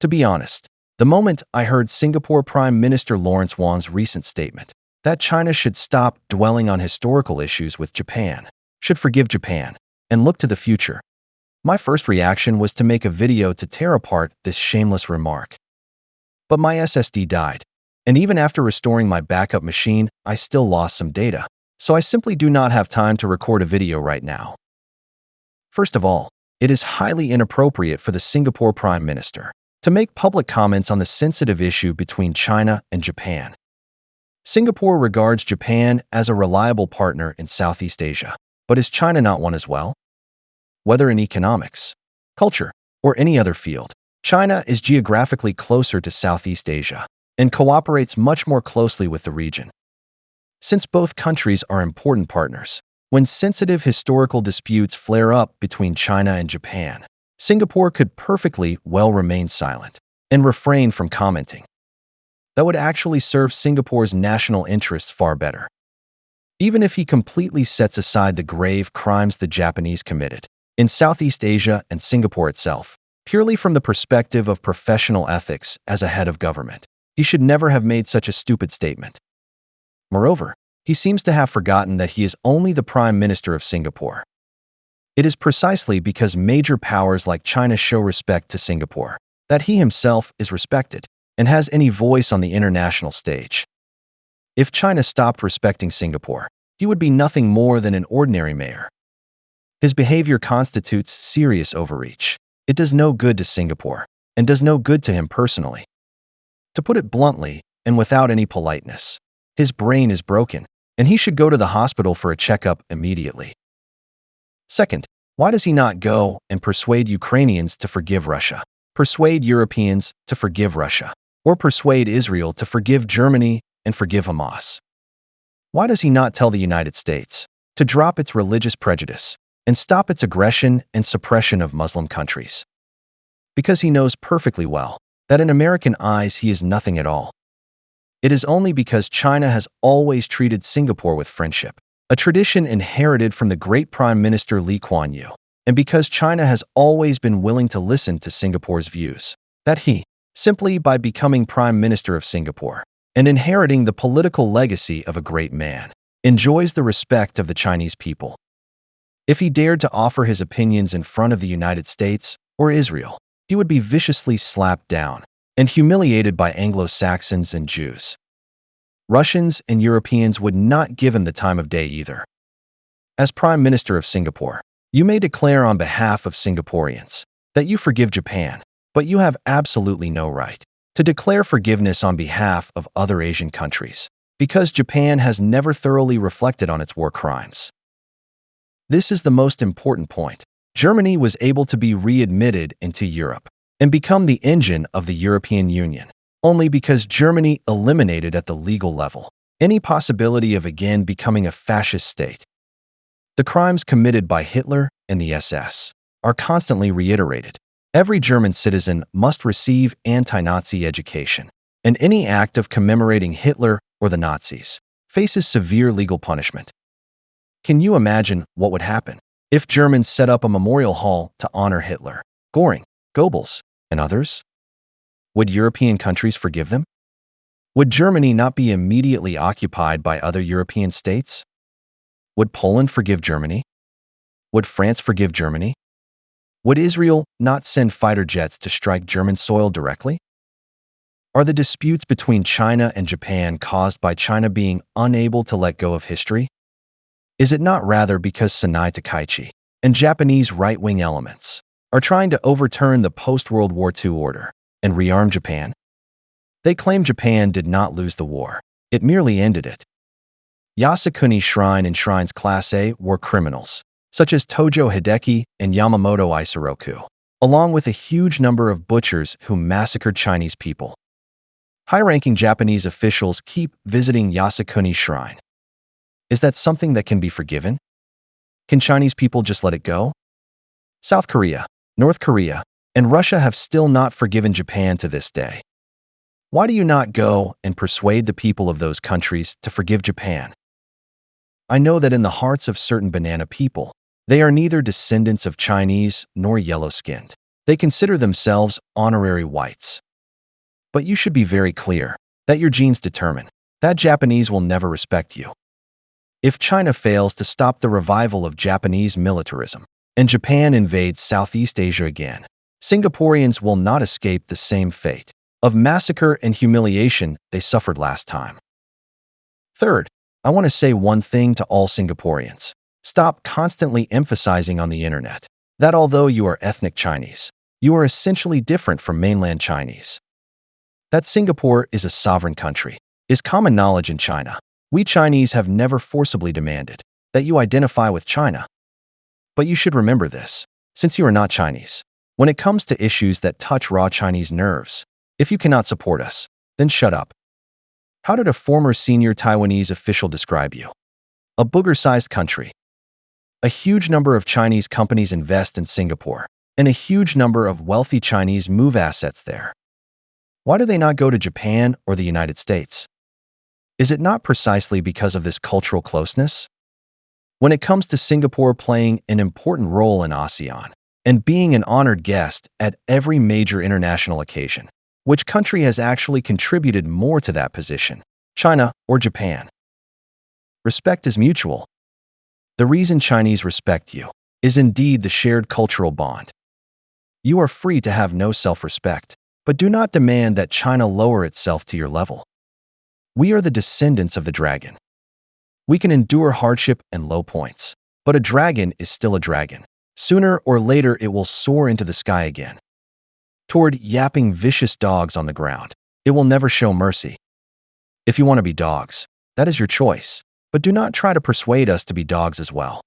To be honest, the moment I heard Singapore Prime Minister Lawrence Wong's recent statement that China should stop dwelling on historical issues with Japan, should forgive Japan, and look to the future, my first reaction was to make a video to tear apart this shameless remark. But my SSD died, and even after restoring my backup machine, I still lost some data, so I simply do not have time to record a video right now. First of all, it is highly inappropriate for the Singapore Prime Minister to make public comments on the sensitive issue between China and Japan. Singapore regards Japan as a reliable partner in Southeast Asia, but is China not one as well? Whether in economics, culture, or any other field, China is geographically closer to Southeast Asia and cooperates much more closely with the region. Since both countries are important partners, when sensitive historical disputes flare up between China and Japan, Singapore could perfectly well remain silent and refrain from commenting. That would actually serve Singapore's national interests far better. Even if he completely sets aside the grave crimes the Japanese committed in Southeast Asia and Singapore itself, purely from the perspective of professional ethics as a head of government, he should never have made such a stupid statement. Moreover, he seems to have forgotten that he is only the Prime Minister of Singapore. It is precisely because major powers like China show respect to Singapore that he himself is respected and has any voice on the international stage. If China stopped respecting Singapore, he would be nothing more than an ordinary mayor. His behavior constitutes serious overreach. It does no good to Singapore, and does no good to him personally. To put it bluntly, and without any politeness, his brain is broken, and he should go to the hospital for a checkup immediately. Second, why does he not go and persuade Ukrainians to forgive Russia, persuade Europeans to forgive Russia, or persuade Israel to forgive Germany and forgive Hamas? Why does he not tell the United States to drop its religious prejudice and stop its aggression and suppression of Muslim countries? Because he knows perfectly well that in American eyes he is nothing at all. It is only because China has always treated Singapore with friendship, a tradition inherited from the great Prime Minister Lee Kuan Yew, and because China has always been willing to listen to Singapore's views, that he, simply by becoming Prime Minister of Singapore and inheriting the political legacy of a great man, enjoys the respect of the Chinese people. If he dared to offer his opinions in front of the United States or Israel, he would be viciously slapped down and humiliated by Anglo-Saxons and Jews. Russians and Europeans would not give him the time of day either. As Prime Minister of Singapore, you may declare on behalf of Singaporeans that you forgive Japan, but you have absolutely no right to declare forgiveness on behalf of other Asian countries, because Japan has never thoroughly reflected on its war crimes. This is the most important point. Germany was able to be readmitted into Europe and become the engine of the European Union only because Germany eliminated at the legal level any possibility of again becoming a fascist state. The crimes committed by Hitler and the SS are constantly reiterated. Every German citizen must receive anti-Nazi education, and any act of commemorating Hitler or the Nazis faces severe legal punishment. Can you imagine what would happen if Germans set up a memorial hall to honor Hitler, Göring, Goebbels, and others? Would European countries forgive them? Would Germany not be immediately occupied by other European states? Would Poland forgive Germany? Would France forgive Germany? Would Israel not send fighter jets to strike German soil directly? Are the disputes between China and Japan caused by China being unable to let go of history? Is it not rather because Sanai Takaichi and Japanese right-wing elements are trying to overturn the post-World War II order and rearm Japan? They claim Japan did not lose the war, it merely ended it. Yasukuni Shrine enshrines Class A war criminals, such as Tojo Hideki and Yamamoto Isoroku, along with a huge number of butchers who massacred Chinese people. High-ranking Japanese officials keep visiting Yasukuni Shrine. Is that something that can be forgiven? Can Chinese people just let it go? South Korea, North Korea, and Russia have still not forgiven Japan to this day. Why do you not go and persuade the people of those countries to forgive Japan? I know that in the hearts of certain banana people, they are neither descendants of Chinese nor yellow-skinned. They consider themselves honorary whites. But you should be very clear that your genes determine that Japanese will never respect you. If China fails to stop the revival of Japanese militarism and Japan invades Southeast Asia again, Singaporeans will not escape the same fate of massacre and humiliation they suffered last time. Third, I want to say one thing to all Singaporeans. Stop constantly emphasizing on the internet that although you are ethnic Chinese, you are essentially different from mainland Chinese. That Singapore is a sovereign country is common knowledge in China. We Chinese have never forcibly demanded that you identify with China. But you should remember this, since you are not Chinese. When it comes to issues that touch raw Chinese nerves, if you cannot support us, then shut up. How did a former senior Taiwanese official describe you? A booger-sized country. A huge number of Chinese companies invest in Singapore, and a huge number of wealthy Chinese move assets there. Why do they not go to Japan or the United States? Is it not precisely because of this cultural closeness? When it comes to Singapore playing an important role in ASEAN and being an honored guest at every major international occasion, which country has actually contributed more to that position, China or Japan? Respect is mutual. The reason Chinese respect you is indeed the shared cultural bond. You are free to have no self-respect, but do not demand that China lower itself to your level. We are the descendants of the dragon. We can endure hardship and low points, but a dragon is still a dragon. Sooner or later it will soar into the sky again. Toward yapping vicious dogs on the ground, it will never show mercy. If you want to be dogs, that is your choice, but do not try to persuade us to be dogs as well.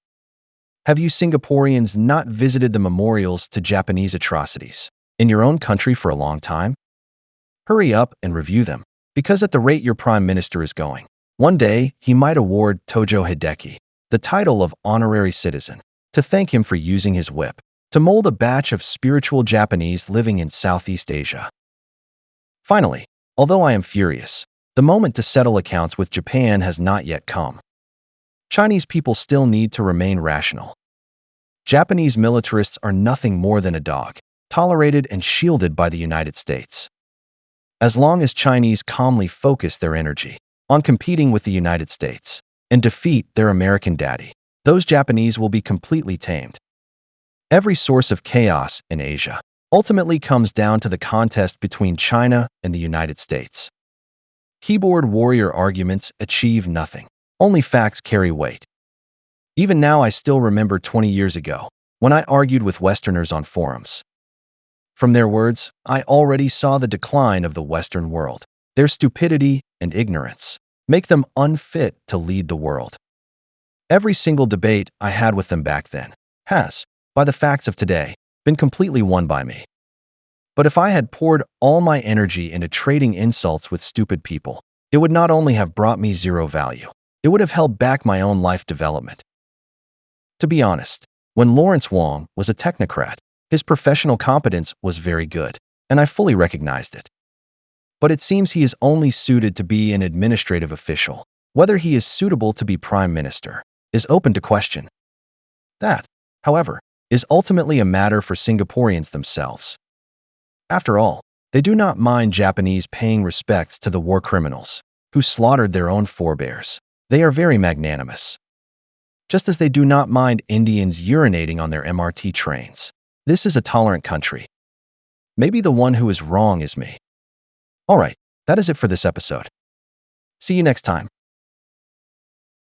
Have you Singaporeans not visited the memorials to Japanese atrocities in your own country for a long time? Hurry up and review them, because at the rate your prime minister is going, one day he might award Tojo Hideki the title of honorary citizen to thank him for using his whip to mold a batch of spiritual Japanese living in Southeast Asia. Finally, although I am furious, the moment to settle accounts with Japan has not yet come. Chinese people still need to remain rational. Japanese militarists are nothing more than a dog, tolerated and shielded by the United States. As long as Chinese calmly focus their energy on competing with the United States and defeat their American daddy, those Japanese will be completely tamed. Every source of chaos in Asia ultimately comes down to the contest between China and the United States. Keyboard warrior arguments achieve nothing. Only facts carry weight. Even now, I still remember 20 years ago when I argued with Westerners on forums. From their words, I already saw the decline of the Western world. Their stupidity and ignorance make them unfit to lead the world. Every single debate I had with them back then has, by the facts of today, been completely won by me. But if I had poured all my energy into trading insults with stupid people, it would not only have brought me zero value, it would have held back my own life development. To be honest, when Lawrence Wong was a technocrat, his professional competence was very good, and I fully recognized it. But it seems he is only suited to be an administrative official. Whether he is suitable to be prime minister is open to question. That, however, is ultimately a matter for Singaporeans themselves. After all, they do not mind Japanese paying respects to the war criminals who slaughtered their own forebears. They are very magnanimous. Just as they do not mind Indians urinating on their MRT trains. This is a tolerant country. Maybe the one who is wrong is me. All right, that is it for this episode. See you next time.